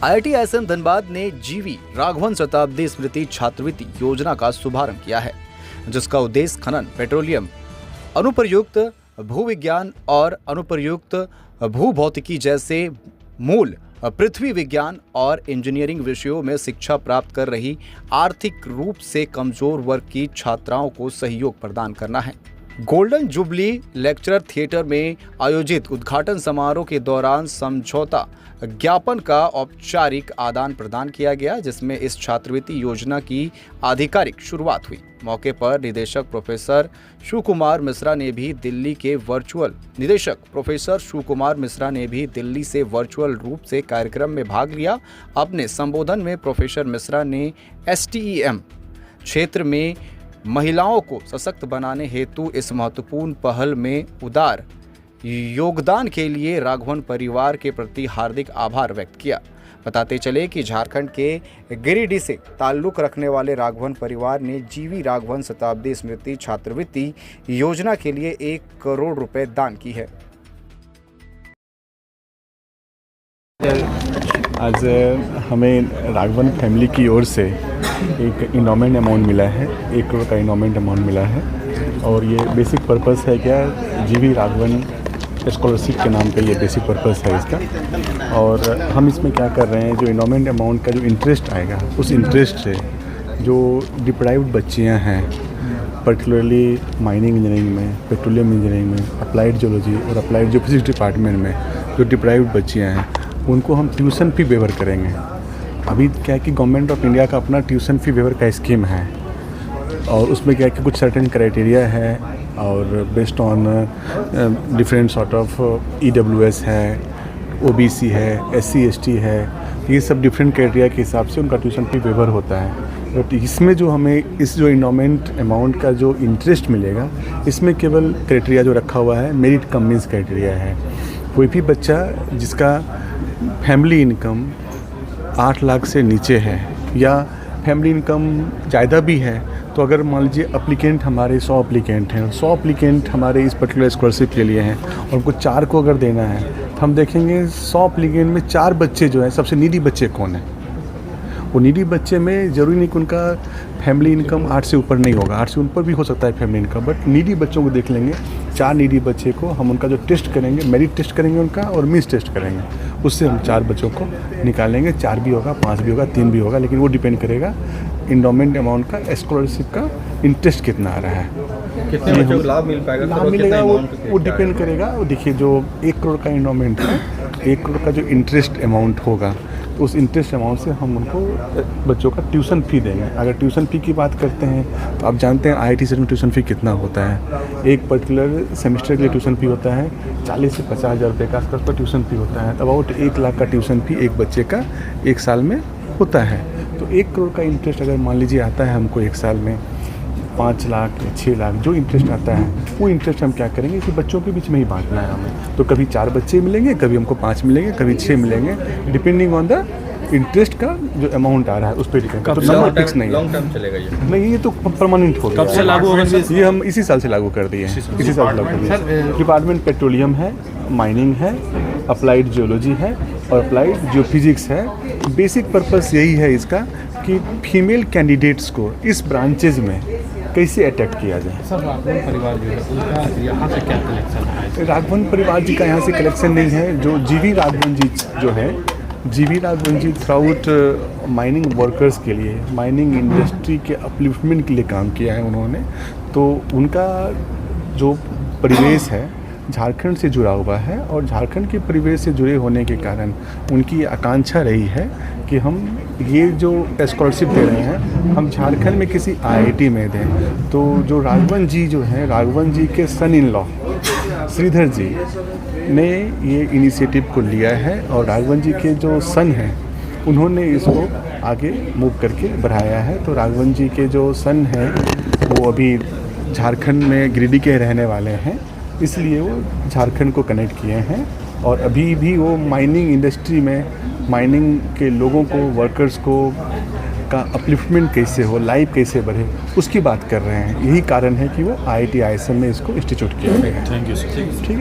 IIT ISM Dhanbad ने जीवी राघवन शताब्दी स्मृति छात्रवृत्ति योजना का शुभारंभ किया है, जिसका उद्देश्य खनन, पेट्रोलियम, अनुप्रयुक्त भूविज्ञान और अनुप्रयुक्त भूभौतिकी जैसे मूल पृथ्वी विज्ञान और इंजीनियरिंग विषयों में शिक्षा प्राप्त कर रही आर्थिक रूप से कमजोर वर्ग की छात्राओं को सहयोग प्रदान करना है। गोल्डन जुबली लेक्चरर थिएटर में आयोजित उद्घाटन समारोह के दौरान समझौता ज्ञापन का औपचारिक आदान प्रदान किया गया, जिसमें इस छात्रवृत्ति योजना की आधिकारिक शुरुआत हुई। मौके पर निदेशक प्रोफेसर शिवकुमार मिश्रा ने भी दिल्ली से वर्चुअल रूप से कार्यक्रम में भाग लिया। अपने संबोधन में प्रोफेसर मिश्रा ने STEM क्षेत्र में महिलाओं को सशक्त बनाने हेतु इस महत्वपूर्ण पहल में उदार योगदान के लिए राघवन परिवार के प्रति हार्दिक आभार व्यक्त किया। बताते चले कि झारखंड के गिरिडीह से ताल्लुक रखने वाले राघवन परिवार ने जीवी राघवन शताब्दी स्मृति छात्रवृत्ति योजना के लिए 1 करोड़ रुपए दान की है। आज हमें राघवन फैमिली की ओर से एक इनोमेंट अमाउंट मिला है, 1 करोड़ का इनोमेंट अमाउंट मिला है। और ये बेसिक पर्पस है क्या, जीवी राघवन स्कॉलरशिप के नाम पे ये बेसिक पर्पस है इसका। और हम इसमें क्या कर रहे हैं, जो इनोमेंट अमाउंट का जो इंटरेस्ट आएगा, उस इंटरेस्ट से जो डिप्राइव्ड बच्चियां हैं, पर्टिकुलरली माइनिंग इंजीनियरिंग में, पेट्रोलियम इंजीनियरिंग में, अप्लाइड जियोलॉजी और अप्लाइड जियोफिजिक्स डिपार्टमेंट में जो डिप्राइव्ड बच्चियाँ हैं, उनको हम ट्यूशन फ़ी वेवर करेंगे। अभी क्या है कि गवर्नमेंट ऑफ इंडिया का अपना ट्यूशन फ़ी वेवर का स्कीम है, और उसमें क्या है कि कुछ सर्टेन क्राइटेरिया है, और based on different sort of EWS है, OBC है, SC ST है, ये सब डिफरेंट क्राइटेरिया के हिसाब से उनका ट्यूशन फ़ी वेवर होता है। बट इसमें जो हमें इस जो इनोमेंट अमाउंट का जो इंटरेस्ट मिलेगा, इसमें केवल क्राइटेरिया जो रखा हुआ है मेरिट कम मीन्स क्राइटेरिया है। कोई भी बच्चा जिसका फैमिली इनकम 8 लाख से नीचे है या फैमिली इनकम ज़्यादा भी है, तो अगर मान लीजिए अप्लीकेंट हमारे 100 अप्लीकेंट हैं, 100 अप्लीकेंट हमारे इस पर्टिकुलर स्कॉलरशिप के लिए हैं, और उनको 4 को अगर देना है, तो हम देखेंगे 100 अप्लीकेंट में 4 बच्चे जो हैं, सबसे नीडी बच्चे कौन हैं। वो नीडी बच्चे में ज़रूरी नहीं कि उनका फैमिली इनकम 8 से ऊपर नहीं होगा, 8 से ऊपर भी हो सकता है फैमिली इनकम, बट नीडी बच्चों को देख लेंगे। 4 नीडी बच्चे को हम उनका जो टेस्ट करेंगे, मेरिट टेस्ट करेंगे उनका, और मीन्स टेस्ट करेंगे, उससे हम 4 बच्चों को निकालेंगे। 4 भी होगा, 5 भी होगा, 3 भी होगा, लेकिन वो डिपेंड करेगा इन्डोमेंट अमाउंट का, स्कॉलरशिप का इंटरेस्ट कितना आ रहा है, कितने बच्चों को लाभ मिल पाएगा, लाभ मिलेगा, वो डिपेंड करेगा। वो देखिए, जो 1 करोड़ का इन्डोमेंट है, 1 करोड़ का जो इंटरेस्ट अमाउंट होगा, तो उस इंटरेस्ट अमाउंट से हम उनको बच्चों का ट्यूशन फ़ी देंगे। अगर ट्यूशन फ़ी की बात करते हैं तो आप जानते हैं IIT से ट्यूशन फ़ी कितना होता है। एक पर्टिकुलर सेमेस्टर के लिए ट्यूशन फ़ी होता है 40 से 50 हज़ार रुपये का आसपास पर ट्यूशन फ़ी होता है। अबाउट 1 लाख का ट्यूशन फ़ी एक बच्चे का 1 साल में होता है। तो 1 करोड़ का इंटरेस्ट अगर मान लीजिए आता है हमको 1 साल में 5 लाख या 6 लाख जो इंटरेस्ट आता है, वो इंटरेस्ट हम क्या करेंगे कि बच्चों के बीच में ही बांटना है हमें। तो कभी 4 बच्चे मिलेंगे, कभी हमको 5 मिलेंगे, कभी 6 मिलेंगे, डिपेंडिंग ऑन द इंटरेस्ट का जो अमाउंट आ रहा है उस पर डिपेंड। तो नंबर फिक्स नहीं है, लॉन्ग टर्म चलेगा ये? नहीं, ये तो परमानेंट हो गया। कब से लागू होगा? ये हम इसी साल से लागू कर दिए हैं, इसी साल लागू कर दिए। डिपार्टमेंट पेट्रोलियम है, माइनिंग है, अप्लाइड जियोलॉजी है और अप्लाइड जियोफिजिक्स है। बेसिक पर्पस यही है इसका कि फीमेल कैंडिडेट्स को इस ब्रांचेज में कैसे अटैक किया जाए। सर, राघवन परिवार जो है उनका यहाँ से क्या कलेक्शन है? राघवन परिवार जी का यहाँ से कलेक्शन नहीं है। जो जीवी राघवन जी जो है, जीवी राघवन जी थ्राउट माइनिंग वर्कर्स के लिए, माइनिंग इंडस्ट्री के अपलिफ्टमेंट के लिए काम किया है उन्होंने। तो उनका जो परिवेश है झारखंड से जुड़ा हुआ है, और झारखंड के परिवेश से जुड़े होने के कारण उनकी आकांक्षा रही है कि हम ये जो स्कॉलरशिप दे रहे हैं हम झारखंड में किसी IIT में दें। तो जो राघवन जी जो हैं, राघवन जी के सन इन लॉ श्रीधर जी ने ये इनिशिएटिव को लिया है, और राघवन जी के जो सन हैं उन्होंने इसको आगे मूव करके बढ़ाया है। तो राघवन जी के जो सन हैं वो अभी झारखंड में गिरिडीह के रहने वाले हैं, इसलिए वो झारखंड को कनेक्ट किए हैं। और अभी भी वो माइनिंग इंडस्ट्री में माइनिंग के लोगों को, वर्कर्स को का अपलिफ्टमेंट कैसे हो, लाइफ कैसे बढ़े, उसकी बात कर रहे हैं। यही कारण है कि वो IIT ISM में इसको इंस्टीट्यूट किया गया है। Thank you sir. ठीक है।